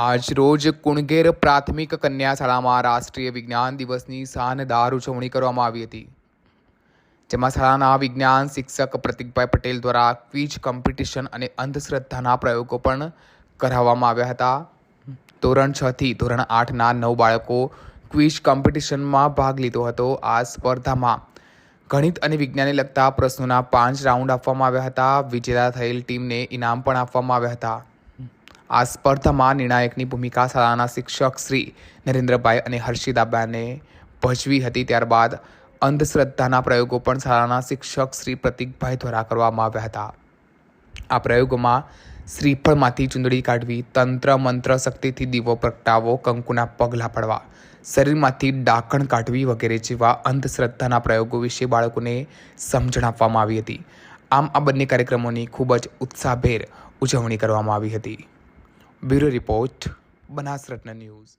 આજ રોજ કુણગેર પ્રાથમિક કન્યા શાળામાં રાષ્ટ્રીય વિજ્ઞાન દિવસની શાનદાર ઉજવણી કરવામાં આવી હતી, જેમાં શાળાના વિજ્ઞાન શિક્ષક પ્રતિકભાઈ પટેલ દ્વારા ક્વિઝ કોમ્પિટિશન અને અંધશ્રદ્ધાના પ્રયોગો પણ કરાવવામાં આવ્યા હતા. ધોરણ 6 થી ધોરણ 8ના 9 બાળકો ક્વિઝ કોમ્પિટિશનમાં ભાગ લીધો હતો. આ સ્પર્ધામાં ગણિત અને વિજ્ઞાનને લગતા પ્રશ્નોના 5 રાઉન્ડ આપવામાં આવ્યા હતા. વિજેતા થયેલ ટીમને ઇનામ પણ આપવામાં આવ્યા હતા. આ સ્પર્ધામાં નિર્ણાયકની ભૂમિકા શાળાના શિક્ષક શ્રી નરેન્દ્રભાઈ અને હર્ષિદાબેને ભજવી હતી. ત્યારબાદ અંધશ્રદ્ધાના પ્રયોગો પણ શાળાના શિક્ષક શ્રી પ્રતિકભાઈ દ્વારા કરવામાં આવ્યા હતા. આ પ્રયોગોમાં શ્રીફળમાંથી ચૂંદડી કાઢવી, તંત્ર મંત્ર શક્તિથી દીવો પ્રગટાવવો, કંકુના પગલાં પડવા, શરીરમાંથી ડાકણ કાઢવી વગેરે જેવા અંધશ્રદ્ધાના પ્રયોગો વિશે બાળકોને સમજણ આપવામાં આવી હતી. આમ આ બંને કાર્યક્રમોની ખૂબ જ ઉત્સાહભેર ઉજવણી કરવામાં આવી હતી. Bureau report, Banasratna news.